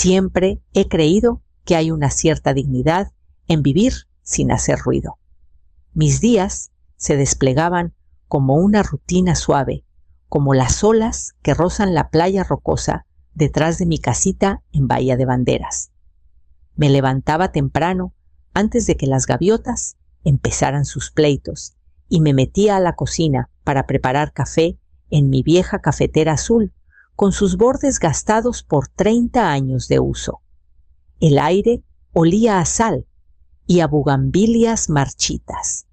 Siempre he creído que hay una cierta dignidad en vivir sin hacer ruido. Mis días se desplegaban como una rutina suave, como las olas que rozan la playa rocosa detrás de mi casita en Bahía de Banderas. Me levantaba temprano antes de que las gaviotas empezaran sus pleitos y me metía a la cocina para preparar café en mi vieja cafetera azul con sus bordes gastados por 30 años de uso. El aire olía a sal y a bugambilias marchitas,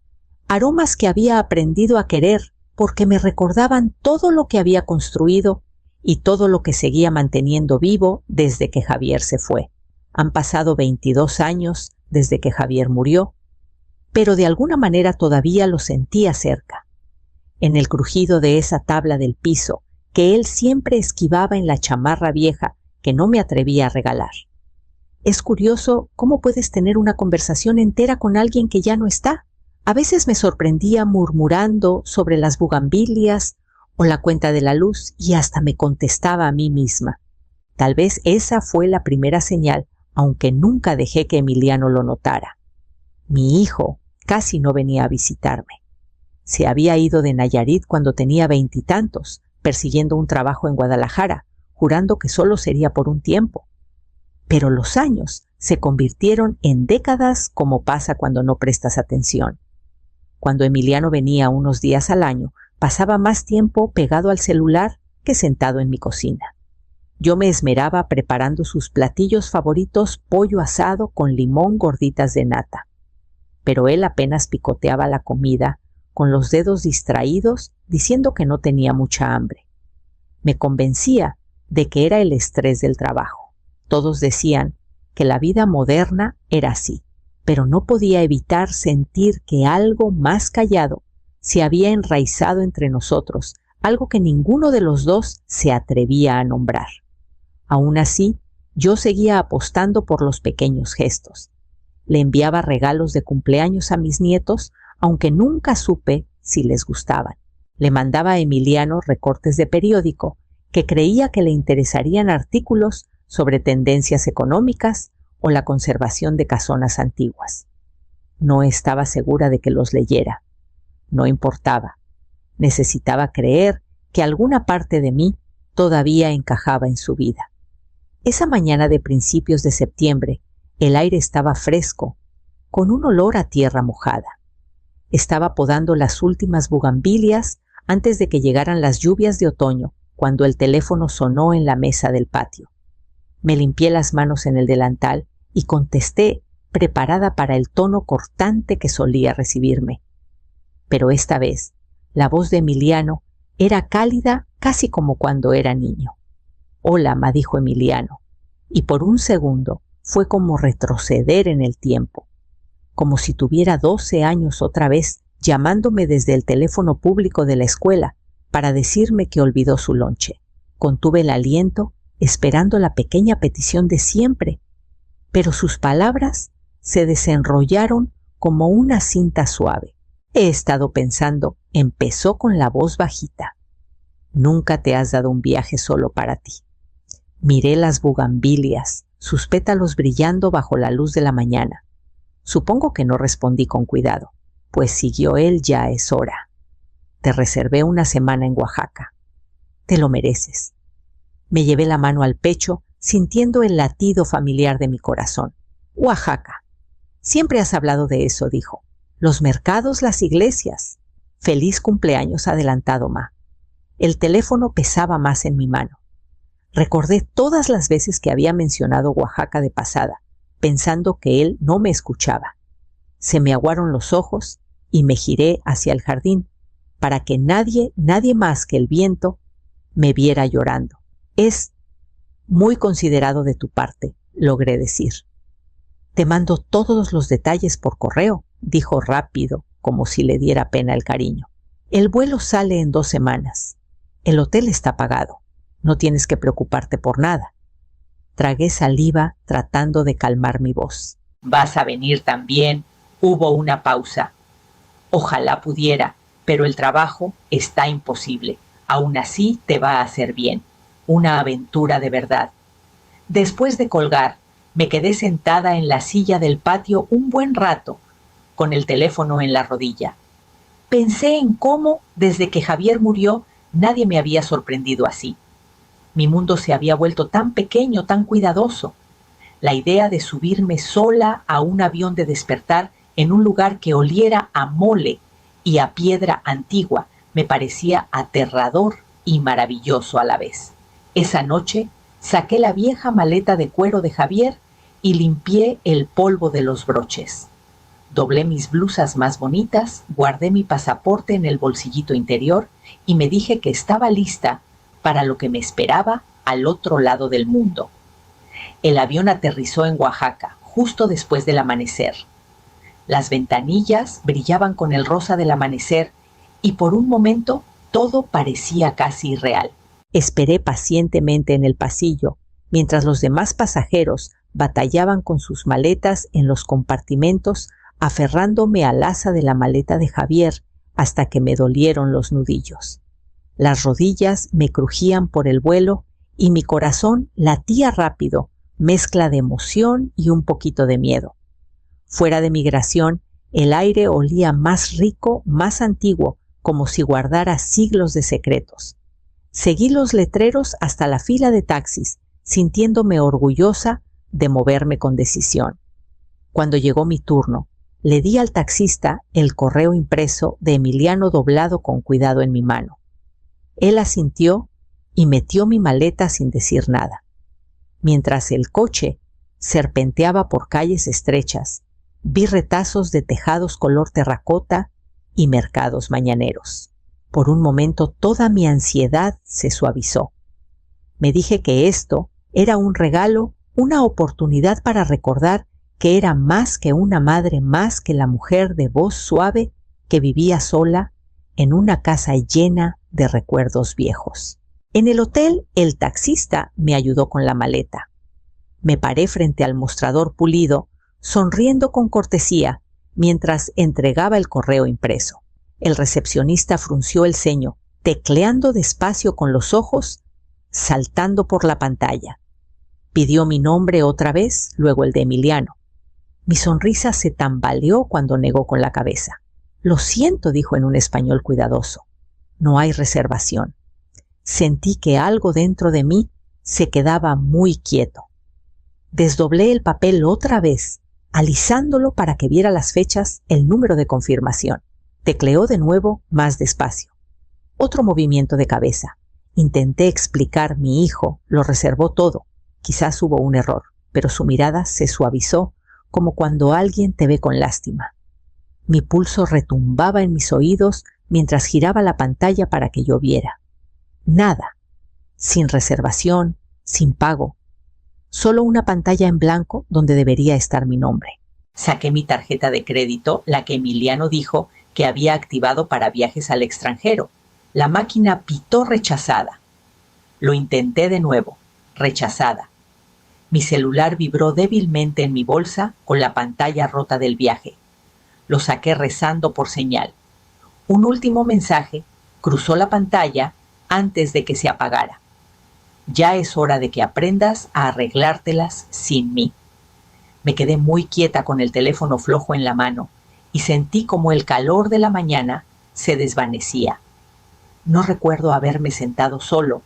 aromas que había aprendido a querer porque me recordaban todo lo que había construido y todo lo que seguía manteniendo vivo desde que Javier se fue. Han pasado 22 años desde que Javier murió, pero de alguna manera todavía lo sentía cerca, en el crujido de esa tabla del piso que él siempre esquivaba en la chamarra vieja que no me atrevía a regalar. Es curioso cómo puedes tener una conversación entera con alguien que ya no está. A veces me sorprendía murmurando sobre las bugambilias o la cuenta de la luz y hasta me contestaba a mí misma. Tal vez esa fue la primera señal, aunque nunca dejé que Emiliano lo notara. Mi hijo casi no venía a visitarme. Se había ido de Nayarit cuando tenía 20 y tantos, persiguiendo un trabajo en Guadalajara, jurando que solo sería por un tiempo. Pero los años se convirtieron en décadas, como pasa cuando no prestas atención. Cuando Emiliano venía unos días al año, pasaba más tiempo pegado al celular que sentado en mi cocina. Yo me esmeraba preparando sus platillos favoritos, pollo asado con limón, gorditas de nata. Pero él apenas picoteaba la comida, con los dedos distraídos, diciendo que no tenía mucha hambre. Me convencía de que era el estrés del trabajo. Todos decían que la vida moderna era así, pero no podía evitar sentir que algo más callado se había enraizado entre nosotros, algo que ninguno de los dos se atrevía a nombrar. Aún así, yo seguía apostando por los pequeños gestos. Le enviaba regalos de cumpleaños a mis nietos, aunque nunca supe si les gustaban. Le mandaba a Emiliano recortes de periódico que creía que le interesarían, artículos sobre tendencias económicas o la conservación de casonas antiguas. No estaba segura de que los leyera. No importaba. Necesitaba creer que alguna parte de mí todavía encajaba en su vida. Esa mañana de principios de septiembre, el aire estaba fresco, con un olor a tierra mojada. Estaba podando las últimas bugambilias antes de que llegaran las lluvias de otoño, cuando el teléfono sonó en la mesa del patio. Me limpié las manos en el delantal y contesté, preparada para el tono cortante que solía recibirme. Pero esta vez, la voz de Emiliano era cálida, casi como cuando era niño. «Hola», me dijo Emiliano, y por un segundo fue como retroceder en el tiempo, como si tuviera 12 años otra vez, llamándome desde el teléfono público de la escuela para decirme que olvidó su lonche. Contuve el aliento, esperando la pequeña petición de siempre, pero sus palabras se desenrollaron como una cinta suave. «He estado pensando», empezó con la voz bajita. «Nunca te has dado un viaje solo para ti». Miré las bugambilias, sus pétalos brillando bajo la luz de la mañana. Supongo que no respondí con cuidado, pues siguió él: «Ya es hora. Te reservé una semana en Oaxaca. Te lo mereces». Me llevé la mano al pecho, sintiendo el latido familiar de mi corazón. «Oaxaca. Siempre has hablado de eso», dijo. «Los mercados, las iglesias. Feliz cumpleaños adelantado, ma». El teléfono pesaba más en mi mano. Recordé todas las veces que había mencionado Oaxaca de pasada, pensando que él no me escuchaba. Se me aguaron los ojos y me giré hacia el jardín para que nadie más que el viento me viera llorando. «Es muy considerado de tu parte», logré decir. «Te mando todos los detalles por correo», dijo rápido, como si le diera pena el cariño. «El vuelo sale en 2 semanas. El hotel está pagado. No tienes que preocuparte por nada». Tragué saliva tratando de calmar mi voz. «¿Vas a venir también?». Hubo una pausa. «Ojalá pudiera, pero el trabajo está imposible. Aún así te va a hacer bien. Una aventura de verdad. Después de colgar, me quedé sentada en la silla del patio un buen rato, con el teléfono en la rodilla. Pensé en cómo, desde que Javier murió, nadie me había sorprendido así. Mi mundo se había vuelto tan pequeño, tan cuidadoso. La idea de subirme sola a un avión de despertar en un lugar que oliera a mole y a piedra antigua me parecía aterrador y maravilloso a la vez. Esa noche saqué la vieja maleta de cuero de Javier y limpié el polvo de los broches. Doblé mis blusas más bonitas, guardé mi pasaporte en el bolsillito interior y me dije que estaba lista para lo que me esperaba al otro lado del mundo. El avión aterrizó en Oaxaca, justo después del amanecer. Las ventanillas brillaban con el rosa del amanecer y por un momento todo parecía casi irreal. Esperé pacientemente en el pasillo, mientras los demás pasajeros batallaban con sus maletas en los compartimentos, aferrándome al asa de la maleta de Javier hasta que me dolieron los nudillos. Las rodillas me crujían por el vuelo y mi corazón latía rápido, mezcla de emoción y un poquito de miedo. Fuera de migración, el aire olía más rico, más antiguo, como si guardara siglos de secretos. Seguí los letreros hasta la fila de taxis, sintiéndome orgullosa de moverme con decisión. Cuando llegó mi turno, le di al taxista el correo impreso de Emiliano doblado con cuidado en mi mano. Él asintió y metió mi maleta sin decir nada. Mientras el coche serpenteaba por calles estrechas, vi retazos de tejados color terracota y mercados mañaneros. Por un momento toda mi ansiedad se suavizó. Me dije que esto era un regalo, una oportunidad para recordar que era más que una madre, más que la mujer de voz suave que vivía sola en una casa llena de recuerdos viejos. En el hotel, el taxista me ayudó con la maleta. Me paré frente al mostrador pulido, sonriendo con cortesía, mientras entregaba el correo impreso. El recepcionista frunció el ceño, tecleando despacio con los ojos, saltando por la pantalla. Pidió mi nombre otra vez, luego el de Emiliano. Mi sonrisa se tambaleó cuando negó con la cabeza. Lo siento, dijo en un español cuidadoso. No hay reservación. Sentí que algo dentro de mí se quedaba muy quieto. Desdoblé el papel otra vez, alisándolo para que viera las fechas, el número de confirmación. Tecleó de nuevo más despacio. Otro movimiento de cabeza. Intenté explicar, mi hijo lo reservó todo. Quizás hubo un error, pero su mirada se suavizó como cuando alguien te ve con lástima. Mi pulso retumbaba en mis oídos mientras giraba la pantalla para que yo viera. Nada. Sin reservación, sin pago. Solo una pantalla en blanco donde debería estar mi nombre. Saqué mi tarjeta de crédito, la que Emiliano dijo que había activado para viajes al extranjero. La máquina pitó rechazada. Lo intenté de nuevo. Rechazada. Mi celular vibró débilmente en mi bolsa con la pantalla rota del viaje. Lo saqué rezando por señal. Un último mensaje cruzó la pantalla antes de que se apagara. Ya es hora de que aprendas a arreglártelas sin mí. Me quedé muy quieta con el teléfono flojo en la mano y sentí como el calor de la mañana se desvanecía. No recuerdo haberme sentado solo,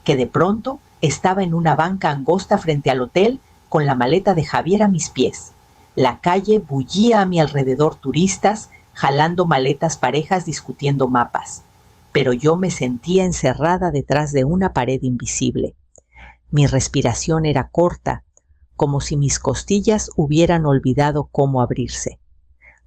que de pronto estaba en una banca angosta frente al hotel con la maleta de Javier a mis pies. La calle bullía a mi alrededor, turistas jalando maletas, parejas discutiendo mapas. Pero yo me sentía encerrada detrás de una pared invisible. Mi respiración era corta, como si mis costillas hubieran olvidado cómo abrirse.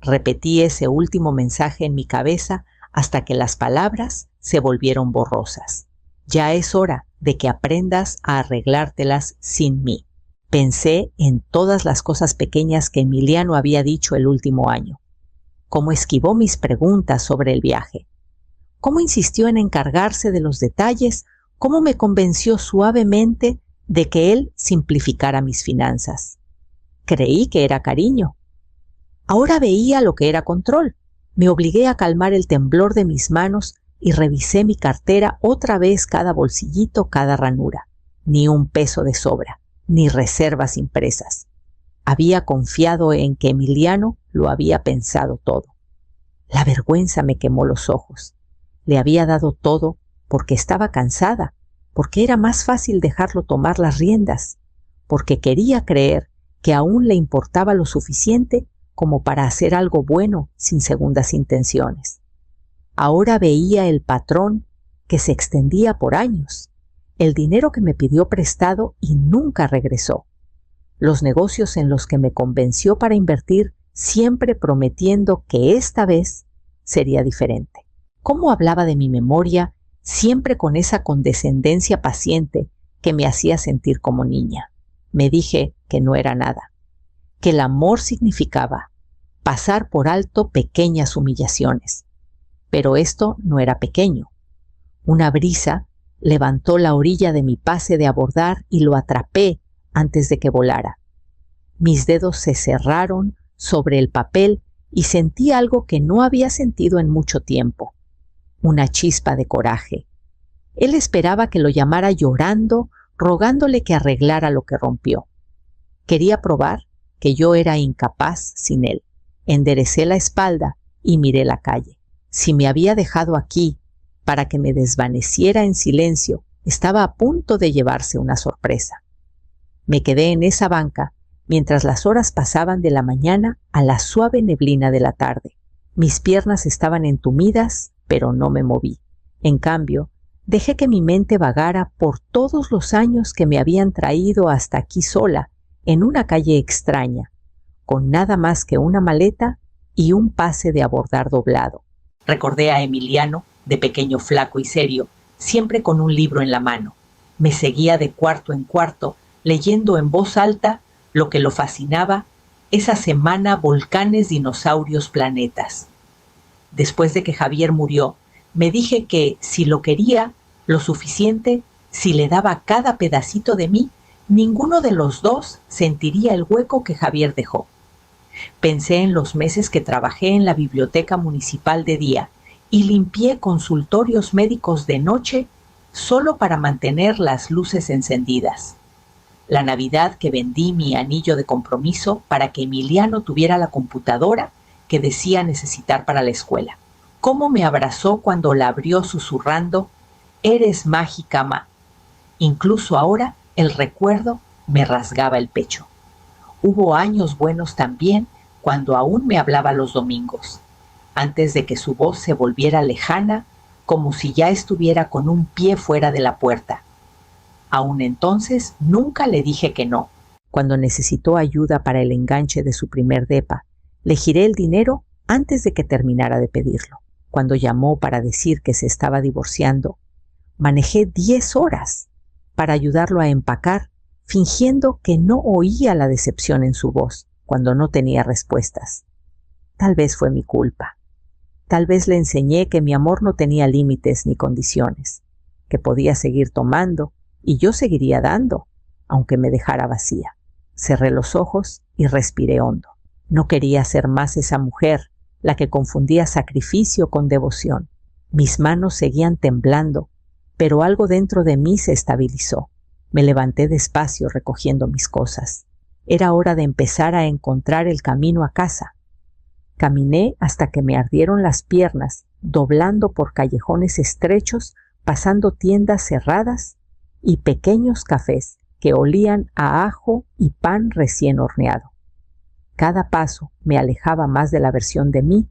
Repetí ese último mensaje en mi cabeza hasta que las palabras se volvieron borrosas. Ya es hora de que aprendas a arreglártelas sin mí. Pensé en todas las cosas pequeñas que Emiliano había dicho el último año. Cómo esquivó mis preguntas sobre el viaje. Cómo insistió en encargarse de los detalles. Cómo me convenció suavemente de que él simplificara mis finanzas. Creí que era cariño. Ahora veía lo que era control. Me obligué a calmar el temblor de mis manos y revisé mi cartera otra vez, cada bolsillito, cada ranura. Ni un peso de sobra. ni reservas impresas. Había confiado en que Emiliano lo había pensado todo. La vergüenza me quemó los ojos. Le había dado todo porque estaba cansada, porque era más fácil dejarlo tomar las riendas, porque quería creer que aún le importaba lo suficiente como para hacer algo bueno sin segundas intenciones. Ahora veía el patrón que se extendía por años, el dinero que me pidió prestado y nunca regresó, los negocios en los que me convenció para invertir, siempre prometiendo que esta vez sería diferente. Cómo hablaba de mi memoria, siempre con esa condescendencia paciente que me hacía sentir como niña. Me dije que no era nada, que el amor significaba pasar por alto pequeñas humillaciones. Pero esto no era pequeño. Una brisa levantó la orilla de mi pase de abordar y lo atrapé antes de que volara. Mis dedos se cerraron sobre el papel y sentí algo que no había sentido en mucho tiempo, una chispa de coraje. Él esperaba que lo llamara llorando, rogándole que arreglara lo que rompió. Quería probar que yo era incapaz sin él. Enderecé la espalda y miré la calle. Si me había dejado aquí para que me desvaneciera en silencio, estaba a punto de llevarse una sorpresa. Me quedé en esa banca mientras las horas pasaban de la mañana a la suave neblina de la tarde. Mis piernas estaban entumidas, pero no me moví. En cambio, dejé que mi mente vagara por todos los años que me habían traído hasta aquí sola, en una calle extraña, con nada más que una maleta y un pase de abordar doblado. Recordé a Emiliano, de pequeño, flaco y serio, siempre con un libro en la mano. Me seguía de cuarto en cuarto, leyendo en voz alta lo que lo fascinaba, esa semana Volcanes, Dinosaurios, Planetas. Después de que Javier murió, me dije que si lo quería lo suficiente, si le daba cada pedacito de mí, ninguno de los dos sentiría el hueco que Javier dejó. Pensé en los meses que trabajé en la biblioteca municipal de día y limpié consultorios médicos de noche solo para mantener las luces encendidas. La Navidad que vendí mi anillo de compromiso para que Emiliano tuviera la computadora que decía necesitar para la escuela. Cómo me abrazó cuando la abrió susurrando: «Eres mágica, ma». Incluso ahora el recuerdo me rasgaba el pecho. Hubo años buenos también cuando aún me hablaba los domingos, antes de que su voz se volviera lejana, como si ya estuviera con un pie fuera de la puerta. Aún entonces nunca le dije que no. Cuando necesitó ayuda para el enganche de su primer depa, le giré el dinero antes de que terminara de pedirlo. Cuando llamó para decir que se estaba divorciando, manejé 10 horas para ayudarlo a empacar, fingiendo que no oía la decepción en su voz cuando no tenía respuestas. Tal vez fue mi culpa. Tal vez le enseñé que mi amor no tenía límites ni condiciones, que podía seguir tomando y yo seguiría dando, aunque me dejara vacía. Cerré los ojos y respiré hondo. No quería ser más esa mujer, la que confundía sacrificio con devoción. Mis manos seguían temblando, pero algo dentro de mí se estabilizó. Me levanté despacio recogiendo mis cosas. Era hora de empezar a encontrar el camino a casa. Caminé hasta que me ardieron las piernas, doblando por callejones estrechos, pasando tiendas cerradas y pequeños cafés que olían a ajo y pan recién horneado. Cada paso me alejaba más de la versión de mí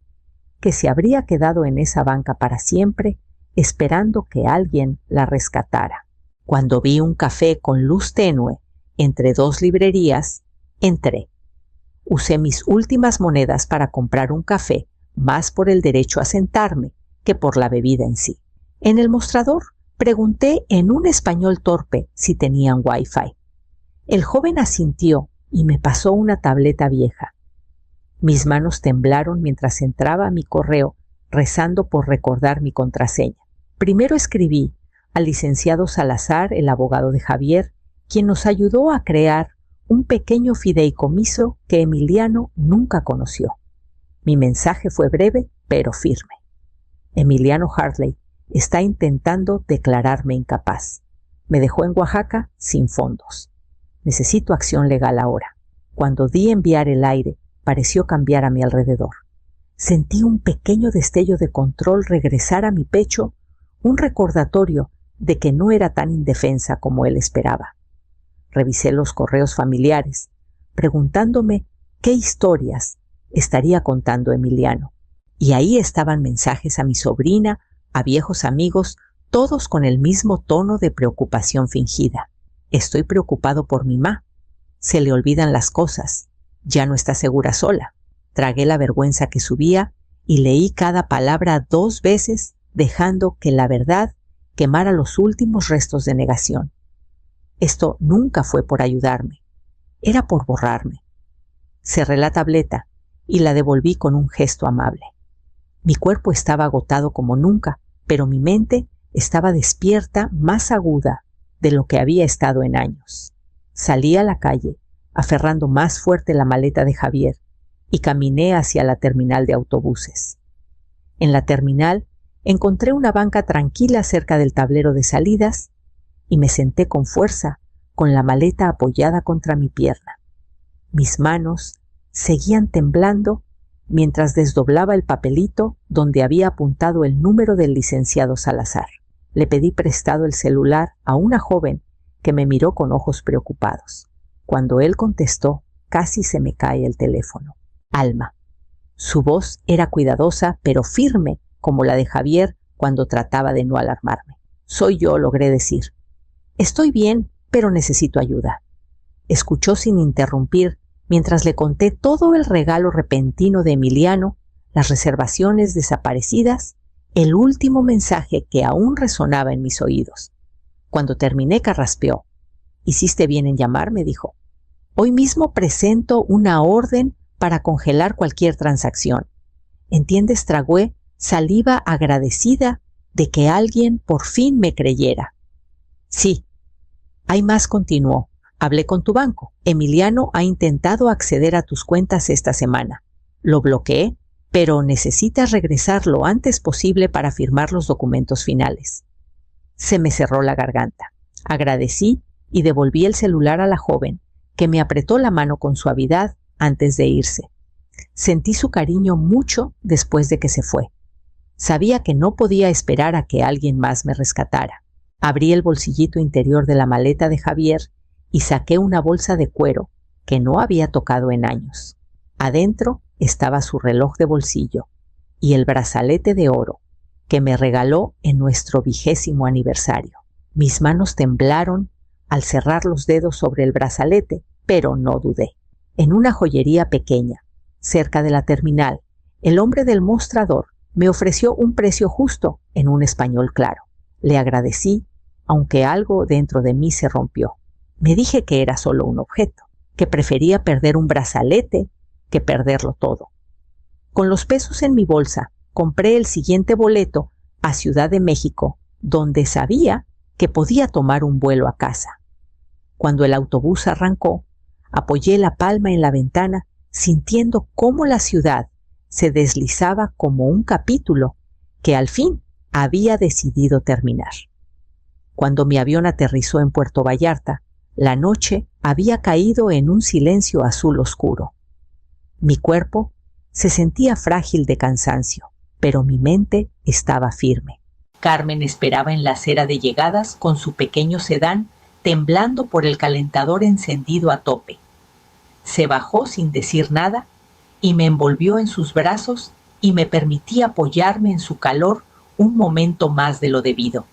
que se habría quedado en esa banca para siempre, esperando que alguien la rescatara. Cuando vi un café con luz tenue entre 2 librerías, entré. Usé mis últimas monedas para comprar un café, más por el derecho a sentarme que por la bebida en sí. En el mostrador pregunté en un español torpe si tenían Wi-Fi. El joven asintió y me pasó una tableta vieja. Mis manos temblaron mientras entraba a mi correo, rezando por recordar mi contraseña. Primero escribí al licenciado Salazar, el abogado de Javier, quien nos ayudó a crear un pequeño fideicomiso que Emiliano nunca conoció. Mi mensaje fue breve, pero firme. Emiliano Hartley está intentando declararme incapaz. Me dejó en Oaxaca sin fondos. Necesito acción legal ahora. Cuando di enviar el aire, pareció cambiar a mi alrededor. Sentí un pequeño destello de control regresar a mi pecho, un recordatorio de que no era tan indefensa como él esperaba. Revisé los correos familiares, preguntándome qué historias estaría contando Emiliano. Y ahí estaban mensajes a mi sobrina, a viejos amigos, todos con el mismo tono de preocupación fingida. Estoy preocupado por mi ma. Se le olvidan las cosas. Ya no está segura sola. Tragué la vergüenza que subía y leí cada palabra 2 veces, dejando que la verdad quemara los últimos restos de negación. Esto nunca fue por ayudarme. Era por borrarme. Cerré la tableta y la devolví con un gesto amable. Mi cuerpo estaba agotado como nunca, pero mi mente estaba despierta, más aguda de lo que había estado en años. Salí a la calle, aferrando más fuerte la maleta de Javier, y caminé hacia la terminal de autobuses. En la terminal encontré una banca tranquila cerca del tablero de salidas y me senté con fuerza, con la maleta apoyada contra mi pierna. Mis manos seguían temblando mientras desdoblaba el papelito donde había apuntado el número del licenciado Salazar. Le pedí prestado el celular a una joven que me miró con ojos preocupados. Cuando él contestó, casi se me cae el teléfono. Alma. Su voz era cuidadosa, pero firme, como la de Javier cuando trataba de no alarmarme. Soy yo, logré decir. Estoy bien, pero necesito ayuda. Escuchó sin interrumpir mientras le conté todo el regalo repentino de Emiliano, las reservaciones desaparecidas, el último mensaje que aún resonaba en mis oídos. Cuando terminé, carraspeó. «Hiciste bien en llamarme», dijo. «Hoy mismo presento una orden para congelar cualquier transacción». ¿Entiendes? Tragué saliva agradecida de que alguien por fin me creyera. «Sí». «Hay más», continuó. «Hablé con tu banco. Emiliano ha intentado acceder a tus cuentas esta semana. Lo bloqueé, pero necesitas regresar lo antes posible para firmar los documentos finales». Se me cerró la garganta. Agradecí y devolví el celular a la joven, que me apretó la mano con suavidad antes de irse. Sentí su cariño mucho después de que se fue. Sabía que no podía esperar a que alguien más me rescatara. Abrí el bolsillito interior de la maleta de Javier y saqué una bolsa de cuero que no había tocado en años. Adentro estaba su reloj de bolsillo y el brazalete de oro que me regaló en nuestro 20º aniversario. Mis manos temblaron al cerrar los dedos sobre el brazalete, pero no dudé. En una joyería pequeña, cerca de la terminal, el hombre del mostrador me ofreció un precio justo en un español claro. Le agradecí, aunque algo dentro de mí se rompió. Me dije que era solo un objeto, que prefería perder un brazalete que perderlo todo. Con los pesos en mi bolsa, compré el siguiente boleto a Ciudad de México, donde sabía que podía tomar un vuelo a casa. Cuando el autobús arrancó, apoyé la palma en la ventana, sintiendo cómo la ciudad se deslizaba como un capítulo que al fin había decidido terminar. Cuando mi avión aterrizó en Puerto Vallarta, la noche había caído en un silencio azul oscuro. Mi cuerpo se sentía frágil de cansancio, pero mi mente estaba firme. Carmen esperaba en la acera de llegadas con su pequeño sedán, temblando por el calentador encendido a tope. Se bajó sin decir nada y me envolvió en sus brazos y me permitía apoyarme en su calor un momento más de lo debido.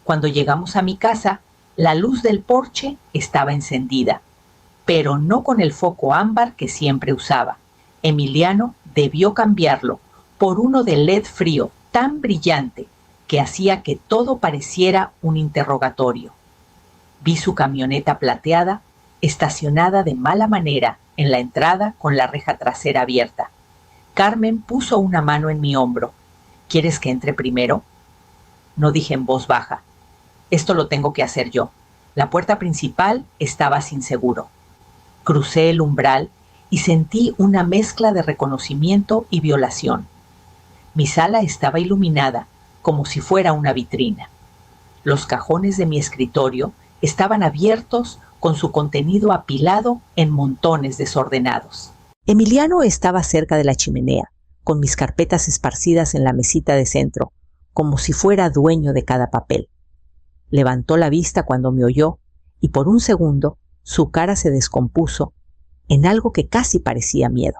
Cuando llegamos a mi casa, la luz del porche estaba encendida, pero no con el foco ámbar que siempre usaba. Emiliano debió cambiarlo por uno de LED frío tan brillante que hacía que todo pareciera un interrogatorio. Vi su camioneta plateada estacionada de mala manera en la entrada con la reja trasera abierta. Carmen puso una mano en mi hombro. ¿Quieres que entre primero? No, dije en voz baja. Esto lo tengo que hacer yo. La puerta principal estaba sin seguro. Crucé el umbral y sentí una mezcla de reconocimiento y violación. Mi sala estaba iluminada como si fuera una vitrina. Los cajones de mi escritorio estaban abiertos con su contenido apilado en montones desordenados. Emiliano estaba cerca de la chimenea, con mis carpetas esparcidas en la mesita de centro, como si fuera dueño de cada papel. Levantó la vista cuando me oyó y por un segundo su cara se descompuso en algo que casi parecía miedo.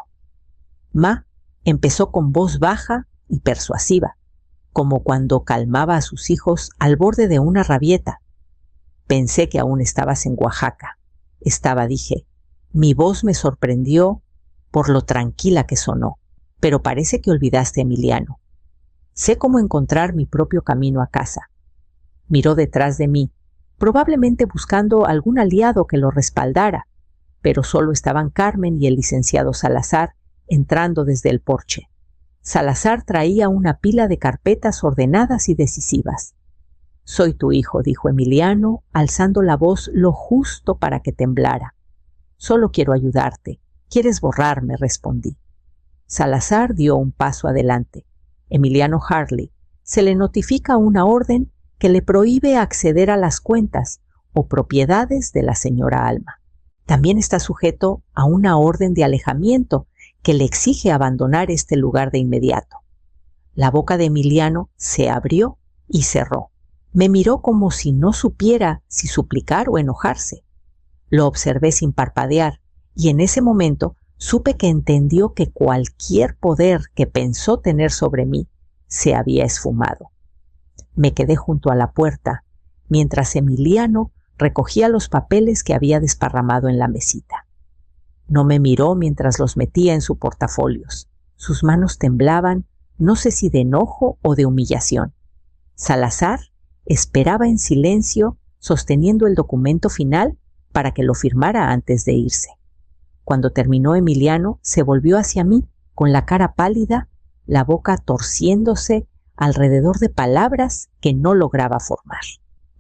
Ma empezó con voz baja y persuasiva, como cuando calmaba a sus hijos al borde de una rabieta. Pensé que aún estabas en Oaxaca. Dije. Mi voz me sorprendió por lo tranquila que sonó, pero parece que olvidaste a Emiliano. Sé cómo encontrar mi propio camino a casa. Miró detrás de mí, probablemente buscando algún aliado que lo respaldara, pero solo estaban Carmen y el licenciado Salazar entrando desde el porche. Salazar traía una pila de carpetas ordenadas y decisivas. «Soy tu hijo», dijo Emiliano, alzando la voz lo justo para que temblara. «Solo quiero ayudarte. ¿Quieres borrarme?», respondí. Salazar dio un paso adelante. «Emiliano Hartley, se le notifica una orden que le prohíbe acceder a las cuentas o propiedades de la señora Alma. También está sujeto a una orden de alejamiento que le exige abandonar este lugar de inmediato». La boca de Emiliano se abrió y cerró. Me miró como si no supiera si suplicar o enojarse. Lo observé sin parpadear y en ese momento supe que entendió que cualquier poder que pensó tener sobre mí se había esfumado. Me quedé junto a la puerta mientras Emiliano recogía los papeles que había desparramado en la mesita. No me miró mientras los metía en su portafolios. Sus manos temblaban, no sé si de enojo o de humillación. Salazar esperaba en silencio, sosteniendo el documento final para que lo firmara antes de irse. Cuando terminó Emiliano, se volvió hacia mí con la cara pálida, la boca torciéndose alrededor de palabras que no lograba formar.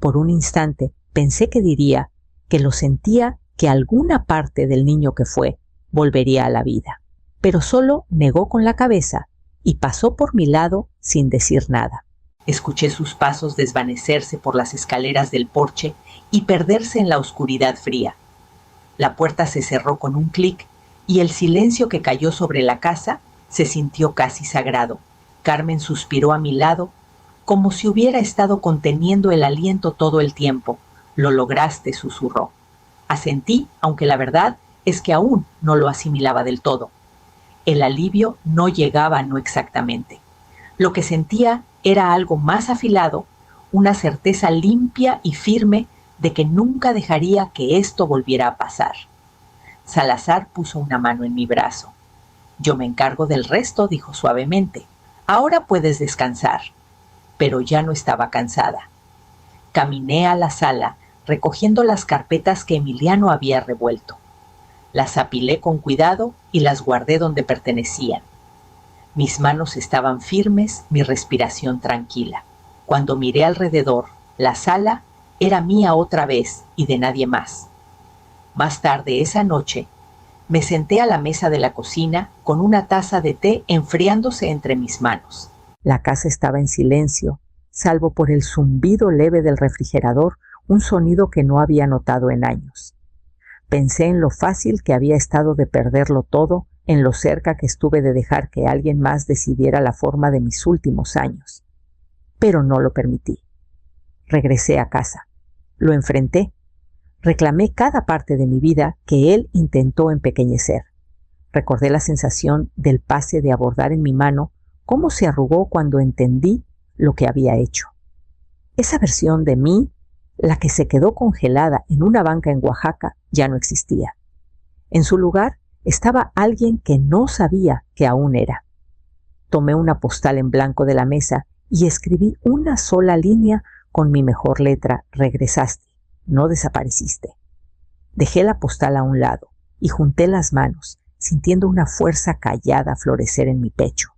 Por un instante pensé que diría que lo sentía, que alguna parte del niño que fue volvería a la vida, pero solo negó con la cabeza y pasó por mi lado sin decir nada. Escuché sus pasos desvanecerse por las escaleras del porche y perderse en la oscuridad fría. La puerta se cerró con un clic y el silencio que cayó sobre la casa se sintió casi sagrado. Carmen suspiró a mi lado como si hubiera estado conteniendo el aliento todo el tiempo. «Lo lograste», susurró. Asentí, aunque la verdad es que aún no lo asimilaba del todo. El alivio no llegaba, no exactamente. Lo que sentía era algo más afilado, una certeza limpia y firme de que nunca dejaría que esto volviera a pasar. Salazar puso una mano en mi brazo. «Yo me encargo del resto», dijo suavemente. «Ahora puedes descansar». Pero ya no estaba cansada. Caminé a la sala, recogiendo las carpetas que Emiliano había revuelto. Las apilé con cuidado y las guardé donde pertenecían. Mis manos estaban firmes, mi respiración tranquila. Cuando miré alrededor, la sala era mía otra vez y de nadie más. Más tarde esa noche, me senté a la mesa de la cocina con una taza de té enfriándose entre mis manos. La casa estaba en silencio, salvo por el zumbido leve del refrigerador, un sonido que no había notado en años. Pensé en lo fácil que había estado de perderlo todo, en lo cerca que estuve de dejar que alguien más decidiera la forma de mis últimos años. Pero no lo permití. Regresé a casa. Lo enfrenté. Reclamé cada parte de mi vida que él intentó empequeñecer. Recordé la sensación del pase de abordar en mi mano, cómo se arrugó cuando entendí lo que había hecho. Esa versión de mí, la que se quedó congelada en una banca en Oaxaca, ya no existía. En su lugar estaba alguien que no sabía que aún era. Tomé una postal en blanco de la mesa y escribí una sola línea con mi mejor letra: «Regresaste, no desapareciste». Dejé la postal a un lado y junté las manos, sintiendo una fuerza callada florecer en mi pecho.